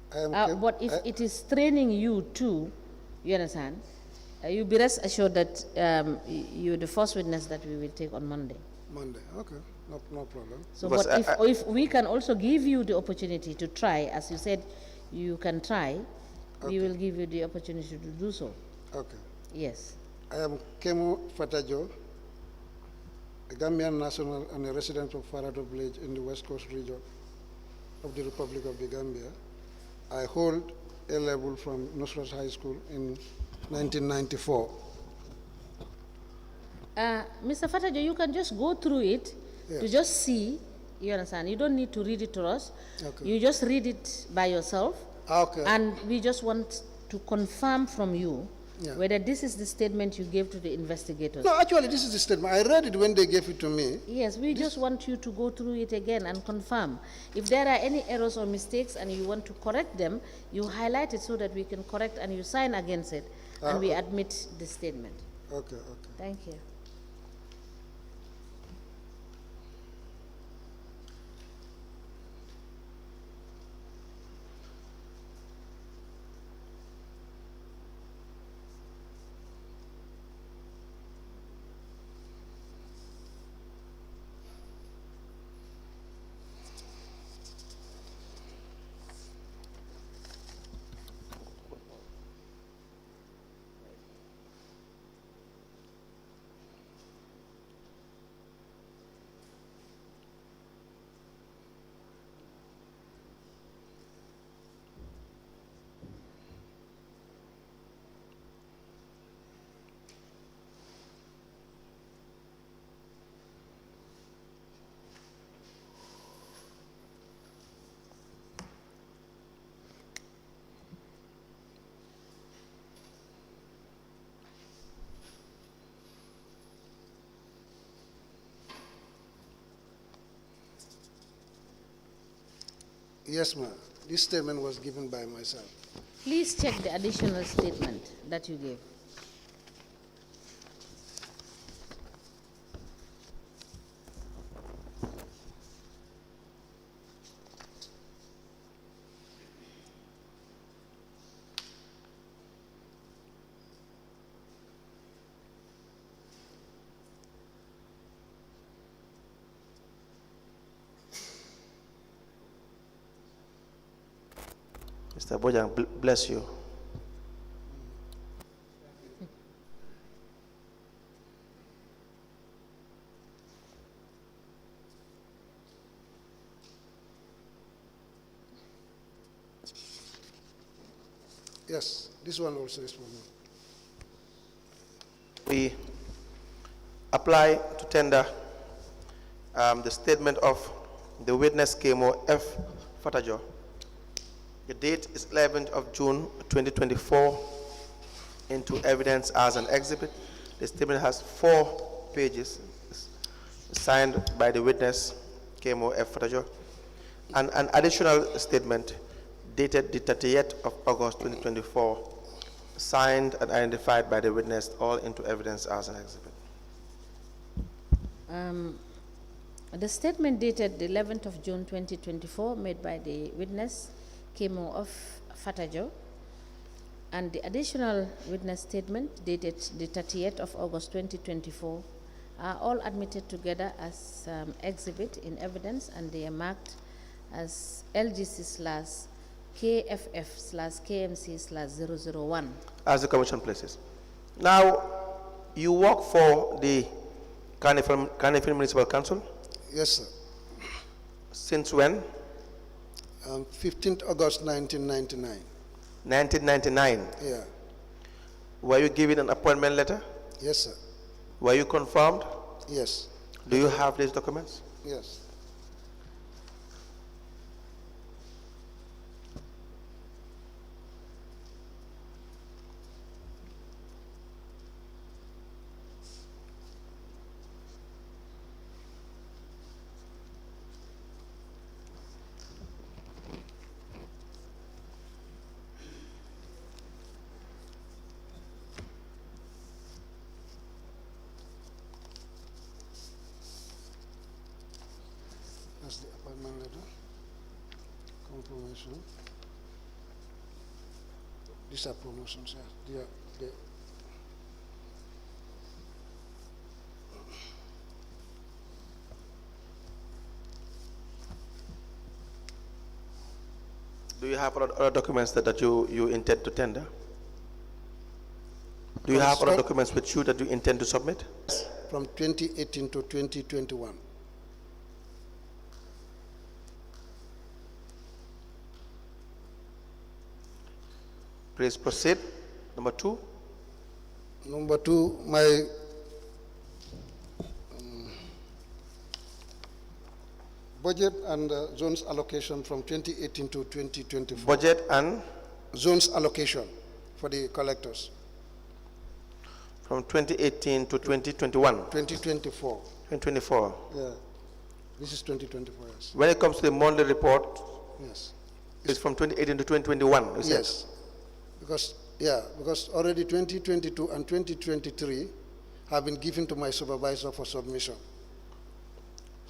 But if it is training you too, you understand, you be rest assured that you're the first witness that we will take on Monday. Monday, okay, no problem. So, Because but if we can also give you the opportunity to try, as you said, you can try, we will give you the opportunity to do so. Okay. Yes. I am Kemo Fatajo, a Gambian national and a resident of Fatajo village in the West Coast region of the Republic of the Gambia. I hold A level from Nusrat High School in 1994. Mr. Fatajo, you can just go through it to just see, you understand, you don't need to read it to us. Okay. You just read it by yourself. Okay. And we just want to confirm from you Yeah. whether this is the statement you gave to the investigators. No, actually, this is the statement. I read it when they gave it to me. Yes, we just want you to go through it again and confirm. If there are any errors or mistakes and you want to correct them, you highlight it so that we can correct, and you sign against it, and we admit the statement. Okay, okay. Thank you. Yes, ma'am. This statement was given by myself. Please check the additional statement that you gave. Mr. Bojang, bless you. Yes, this one also is for me. We apply to tender the statement of the witness Kemo F. Fatajo. The date is 11th of June 2024 into evidence as an exhibit. The statement has 4 pages, signed by the witness Kemo F. Fatajo, and an additional statement dated the 30th of August 2024, signed and identified by the witness, all into evidence as an exhibit. The statement dated the 11th of June 2024 made by the witness Kemo of Fatajo, and the additional witness statement dated the 30th of August 2024 are all admitted together as exhibit in evidence, and they are marked as LGC/KFF/KMC/001. As the commission places. Now, you work for the Carnifil Municipal Council? Yes, sir. Since when? 15th August 1999. 1999. Yeah. Were you given an appointment letter? Yes, sir. Were you confirmed? Yes. Do you have these documents? Yes. That's the appointment letter. Confirmation. These are promotions, yeah. Do you have other documents that you intend to tender? Do you have other documents with you that you intend to submit? From 2018 to 2021. Please proceed. Number 2. Number 2, my budget and zones allocation from 2018 to 2024. Budget and Zones allocation for the collectors. from 2018 to 2021. 2024. 2024. Yeah. This is 2024, yes. When it comes to the monthly report, Yes. it's from 2018 to 2021. You said? Yes. Because already 2022 and 2023 have been given to my supervisor for submission.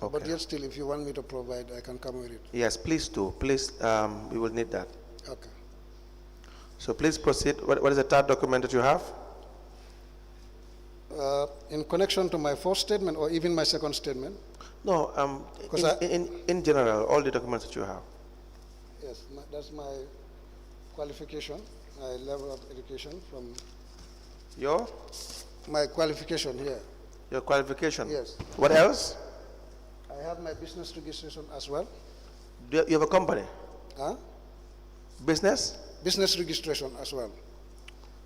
Okay. But yet still, if you want me to provide, I can come with it. Yes, please do. Please, we will need that. Okay. So please proceed. What is the third document that you have? In connection to my first statement or even my second statement, No, in general, all the documents that you have. yes, that's my qualification, my level of education from Your qualification here. Your qualification? Yes. What else? I have my business registration as well. Do you have a company? Huh? Business? Business registration as well.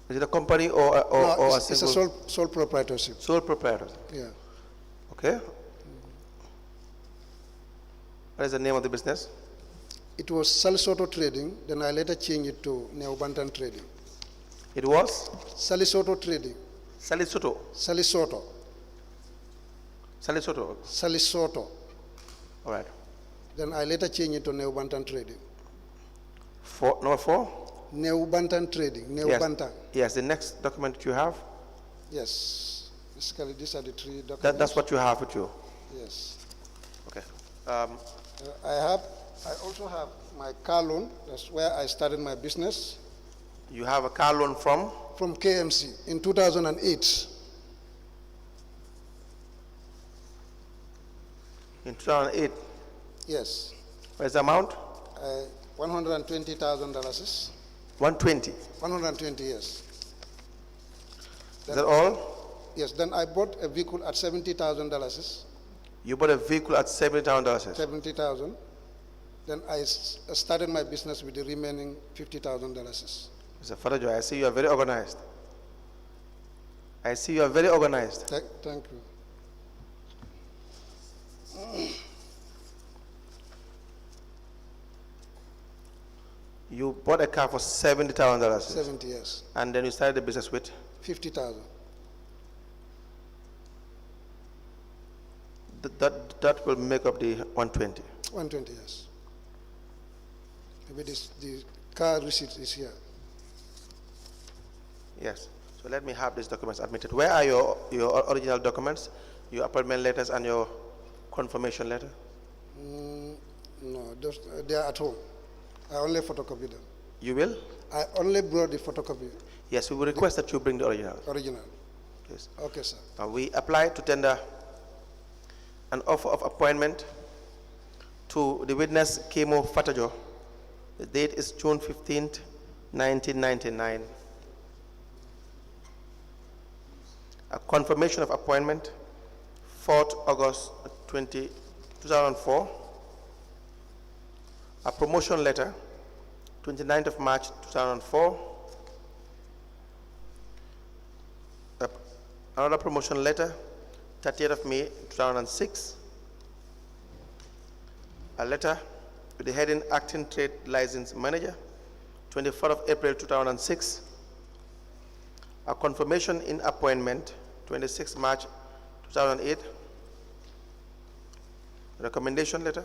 Is it a company or No, a it's a single? sole proprietorship. Sole proprietor. Yeah. Okay. What is the name of the business? It was Salisoto Trading, then I later changed it to Neobantan Trading. It was Salisoto Trading. Salisoto. Salisoto. Salisoto. Salisoto. All right. Then I later changed it to Neobantan Trading. Number 4? Neobantan Trading. Neobantan. Yes, the next document that you have, Yes. Basically, these are the 3 documents. that's what you have with you. Yes. Okay. I also have my car loan. That's where I started my business. You have a car loan from? From KMC in 2008. In 2008. Yes. What is the amount? $120,000. 120. 120 years. Is that all? Yes. Then I bought a vehicle at $70,000. You bought a vehicle at $70,000. 70,000. Then I started my business with the remaining $50,000. Mr. Fatajo, I see you are very organized. I see you are very organized. Thank you. You bought a car for $70,000. 70 years. And then you started the business with? 50,000. That will make up the 120. 120 years. Maybe the car receipt is here. Yes. So let me have these documents admitted. Where are your original documents, your appointment letters and your confirmation letter? No, they are at home. I only photocopy them. You will? I only brought the photocopy. Yes, we will request that you bring the original. Original. Yes. Okay, sir. We apply to tender an offer of appointment to the witness Kemo Fatajo. The date is June 15th, 1999. A confirmation of appointment, 4th August 2004. A promotion letter, 29th of March 2004. Another promotion letter, 30th of May 2006. A letter with the heading Acting Trade License Manager, 24th of April 2006. A confirmation in appointment, 26th March 2008. Recommendation letter.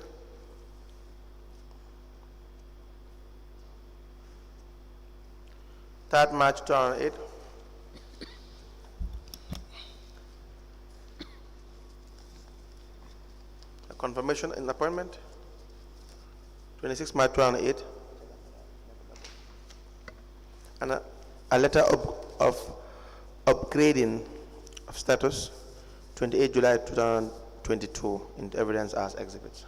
Third March 2008. A confirmation in appointment, 26 March 2008. And a letter of upgrading of status, 28 July 2022, in evidence as exhibits.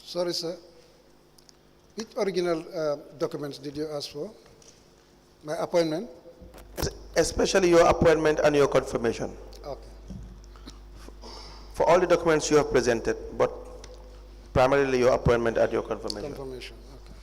Sorry, sir. Which original documents did you ask for? My appointment? Especially your appointment and your confirmation. Okay. For all the documents you have presented, but primarily your appointment and your confirmation. Confirmation, okay.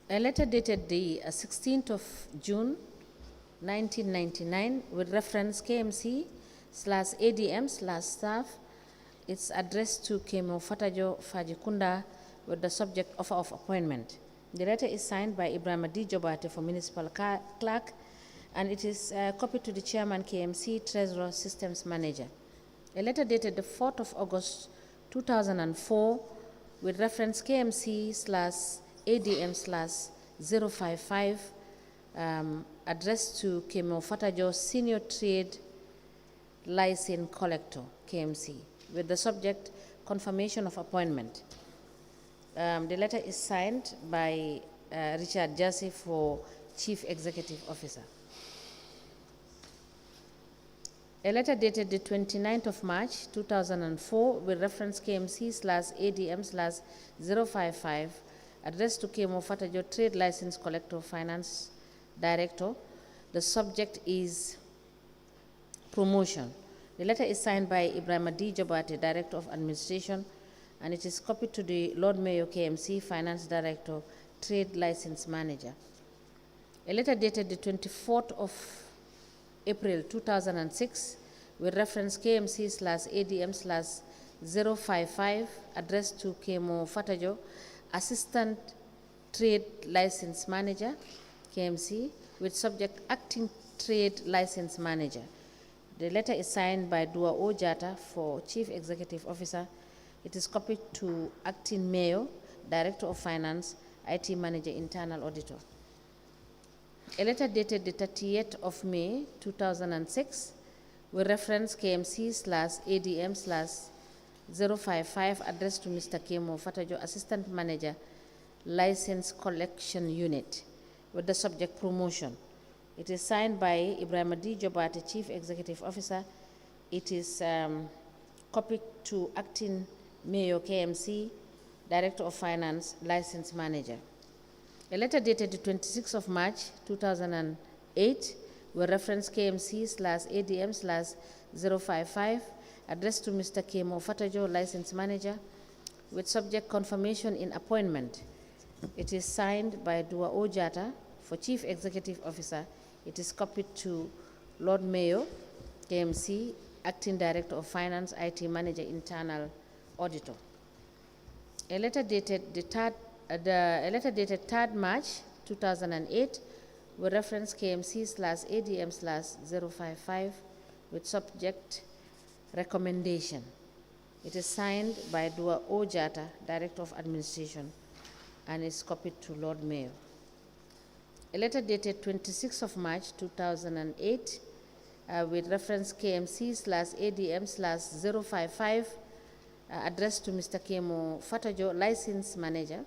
A letter dated the 16th of June 1999 with reference KMC/ADM/staff. It's addressed to Kemo Fatajo Fajikunda with the subject offer of appointment. The letter is signed by Ibrahim D. Jobate for municipal clerk, and it is copied to the chairman KMC Treasurer Systems Manager. A letter dated the 4th of August 2004 with reference KMC/ADM/055 addressed to Kemo Fatajo Senior Trade License Collector, KMC, with the subject confirmation of appointment. The letter is signed by Richard Jassy for Chief Executive Officer. A letter dated the 29th of March 2004 with reference KMC/ADM/055 addressed to Kemo Fatajo Trade License Collector Finance Director. The subject is promotion. The letter is signed by Ibrahim D. Jobate, Director of Administration, and it is copied to the Lord Mayor KMC Finance Director, Trade License Manager. A letter dated the 24th of April 2006 with reference KMC/ADM/055 addressed to Kemo Fatajo, Assistant Trade License Manager, KMC, with subject Acting Trade License Manager. The letter is signed by Dua Ojata for Chief Executive Officer. It is copied to Acting Mayor, Director of Finance, IT Manager, Internal Auditor. A letter dated the 30th of May 2006 with reference KMC/ADM/055 addressed to Mr. Kemo, Fatajo, Assistant Manager, License Collection Unit, with the subject promotion. It is signed by Ibrahim D. Jobate, Chief Executive Officer. It is copied to Acting Mayor KMC, Director of Finance, License Manager. A letter dated the 26th of March 2008 with reference KMC/ADM/055 addressed to Mr. Kemo, Fatajo, License Manager, with subject confirmation in appointment. It is signed by Dua Ojata for Chief Executive Officer. It is copied to Lord Mayor, KMC, Acting Director of Finance, IT Manager, Internal Auditor. A letter dated the 3rd March 2008 with reference KMC/ADM/055 with subject recommendation. It is signed by Dua Ojata, Director of Administration, and is copied to Lord Mayor. A letter dated 26th of March 2008 with reference KMC/ADM/055 addressed to Mr. Kemo, Fatajo, License Manager,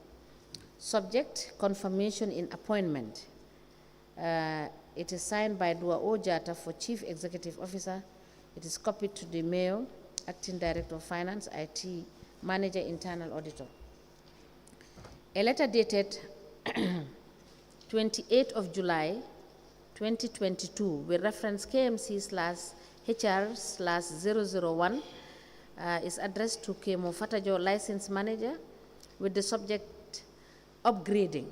subject confirmation in appointment. It is signed by Dua Ojata for Chief Executive Officer. It is copied to the Mayor, Acting Director of Finance, IT Manager, Internal Auditor. A letter dated 28th of July 2022 with reference KMC/HR/001 is addressed to Kemo, Fatajo, License Manager, with the subject upgrading,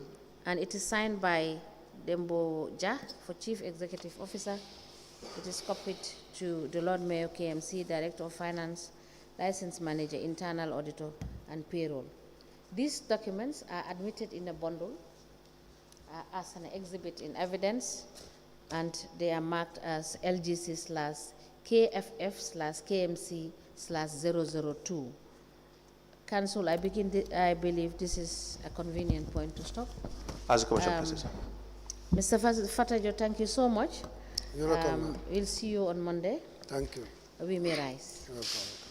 and it is signed by Dembo Ja for Chief Executive Officer. It is copied to the Lord Mayor, KMC, Director of Finance, License Manager, Internal Auditor, and Payroll. These documents are admitted in a bundle as an exhibit in evidence, and they are marked as LGC/KFF/KMC/002. Council, I believe this is a convenient point to stop. As a Commission President. Mr. Fatajo, thank you so much. You're welcome. We'll see you on Monday. Thank you. We may rise. You're welcome.